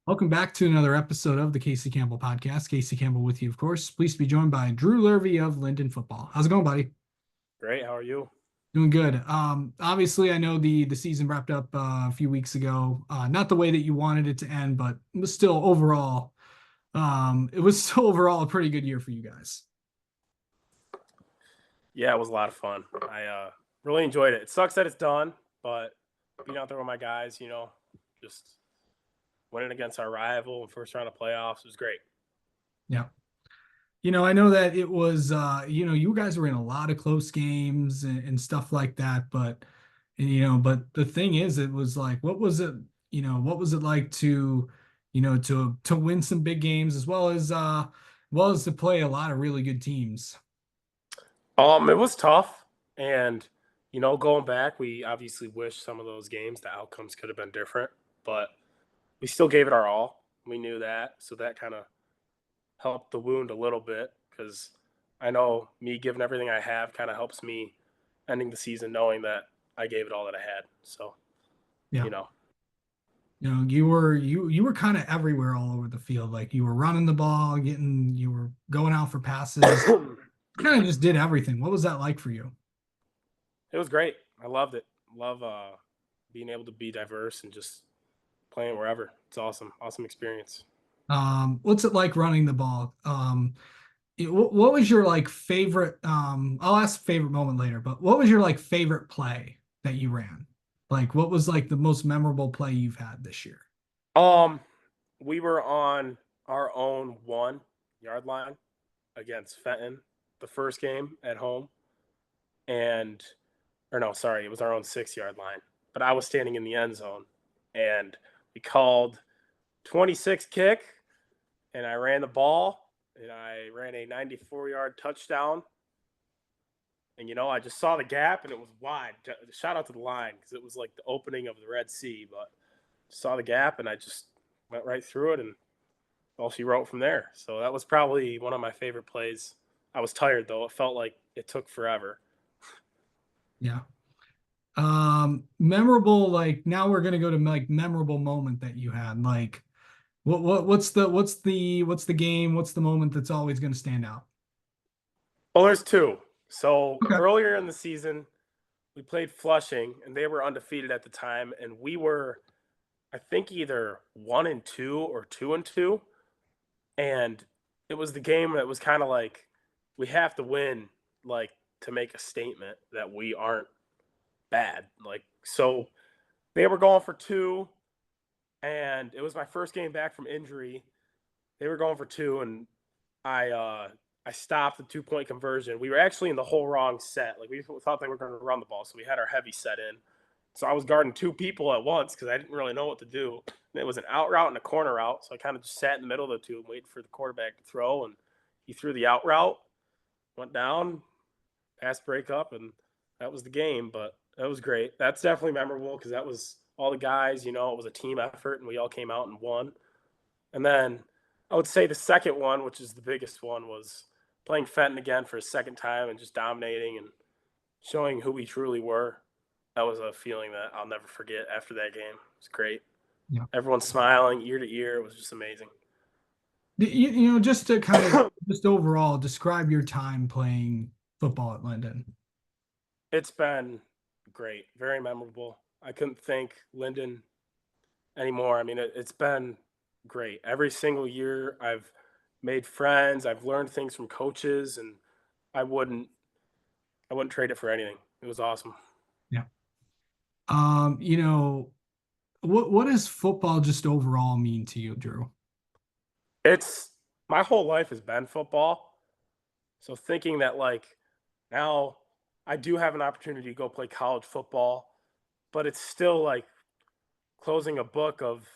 Welcome back to another episode of the Casey Campbell podcast. Casey Campbell with you, of course. Pleased to be joined by Drew Lurvey of Linden Football. How's it going, buddy? Great. How are you? Doing good. Obviously, I know the season wrapped up a few weeks ago. Not the way that you wanted it to end, but it was still overall a pretty good year for you guys. Yeah, it was a lot of fun. I really enjoyed it. It sucks that it's done, but being out there with my guys, just winning against our rival in first round of playoffs was great. Yeah. I know that it was, you guys were in a lot of close games and stuff like that, but the thing is, it was like, what was it like to win some big games as well as to play a lot of really good teams. It was tough, and going back, we obviously wish some of those games the outcomes could have been different, but we still gave it our all. We knew that, so that kind of helped the wound a little bit because I know me giving everything I have kind of helps me ending the season knowing that I gave it all that I had. So, Yeah. you know, You were kind of everywhere all over the field. Like you were running the ball, you were going out for passes, kind of just did everything. What was that like for you? it was great. I loved it. Love being able to be diverse and just playing wherever. It's awesome. Awesome experience. What's it like running the ball? What was your like favorite? I'll ask favorite moment later, but what was your like favorite play that you ran? Like, what was like the most memorable play you've had this year? Um, we were on our own 1 yard line against Fenton the first game at home, and or no, sorry, it was our own 6 yard line. But I was standing in the end zone, and we called 26 kick, and I ran the ball, and I ran a 94-yard touchdown. And I just saw the gap, and it was wide. Shout out to the line because it was like the opening of the Red Sea. But saw the gap, and I just went right through it, and all she wrote from there. So that was probably one of my favorite plays. I was tired though; it felt like it took forever. Yeah. Memorable. Like now we're gonna go to like memorable moment that you had. Like, what's the game? What's the moment that's always gonna stand out? Well, there's two. So Okay. earlier in the season, we played Flushing, and they were undefeated at the time, and we were, I think, either 1-2 or 2-2, and it was the game that was kind of like we have to win, like to make a statement that we aren't bad. Like so, they were going for two, and it was my first game back from injury. They were going for two, and I uh I stopped the 2 point conversion. We were actually in the whole wrong set. Like we thought they were going to run the ball, so we had our heavy set in. So I was guarding two people at once because I didn't really know what to do. And it was an out route and a corner route, so I kind of just sat in the middle of the two and waited for the quarterback to throw. And he threw the out route, went down, pass break up, and that was the game. But that was great. That's definitely memorable because that was all the guys. It was a team effort, and we all came out and won. And then I would say the second one, which is the biggest one, was playing Fenton again for a second time and just dominating and showing who we truly were. That was a feeling that I'll never forget after that game. It was great. Yeah. Everyone smiling ear to ear. It was just amazing. Just to kind of just overall describe your time playing football at Linden. It's been great, very memorable. I couldn't thank Linden anymore. I mean, it's been great. Every single year, I've made friends. I've learned things from coaches, and I wouldn't, I wouldn't trade it for anything. It was awesome. Yeah. You know, what does football just overall mean to you, Drew? It's my whole life has been football. So thinking that now I do have an opportunity to go play college football, but it's still like closing a book of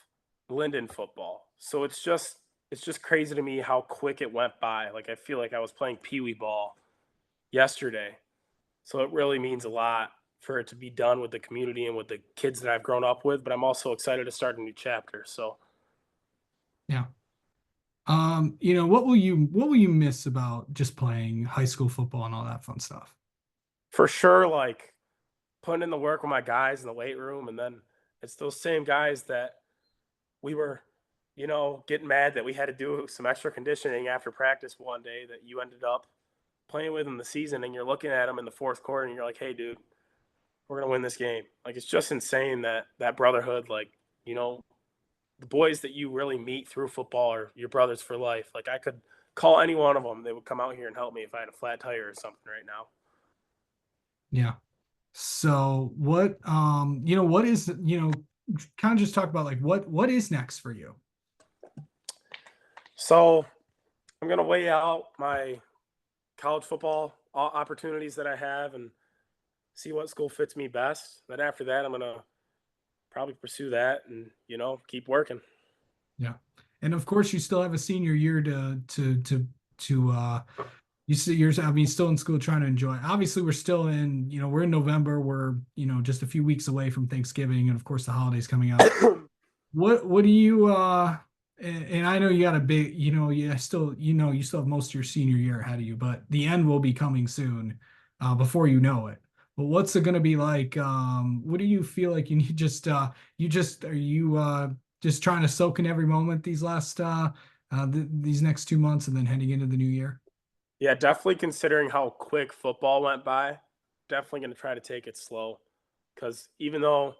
Linden football. So it's just crazy to me how quick it went by. Like I feel like I was playing pee wee ball yesterday. So it really means a lot for it to be done with the community and with the kids that I've grown up with. But I'm also excited to start a new chapter. So Yeah. What will you miss about just playing high school football and all that fun stuff? for sure, like putting in the work with my guys in the weight room, and then it's those same guys that we were getting mad that we had to do some extra conditioning after practice one day that you ended up playing with in the season, and you're looking at them in the fourth quarter and you're like, hey, dude, we're going to win this game. Like, it's just insane that brotherhood, like, you know, the boys that you really meet through football are your brothers for life. Like, I could call any one of them. They would come out here and help me if I had a flat tire or something right now. Yeah. So what what is kind of just talk about like what is next for you? So I'm going to weigh out my college football opportunities that I have and see what school fits me best. Then after that, I'm going to probably pursue that and, keep working. Yeah. And of course you still have a senior year to you see yours, I mean, still in school trying to enjoy. Obviously, we're still in, we're in November. We're, just a few weeks away from Thanksgiving and of course the holidays coming up. What do you and I know you got a big, you still have most of your senior year ahead of you, but the end will be coming soon, before you know it. But what's it gonna be like? What do you feel like you need are you just trying to soak in every moment these last these next 2 months and then heading into the new year? Yeah, definitely considering how quick football went by, definitely going to try to take it slow. Because even though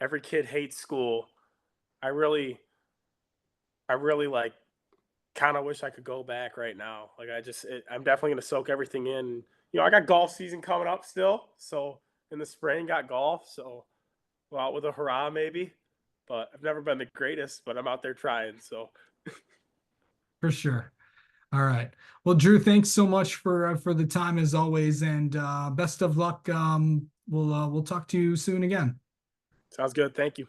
every kid hates school, I really, I really like kind of wish I could go back right now. Like I'm definitely going to soak everything in. I got golf season coming up still, so in the spring got golf, so go out with a hurrah maybe. But I've never been the greatest, but I'm out there trying. So For sure. All right. Well, Drew, thanks so much for the time as always, and best of luck. We'll talk to you soon again. sounds good. Thank you.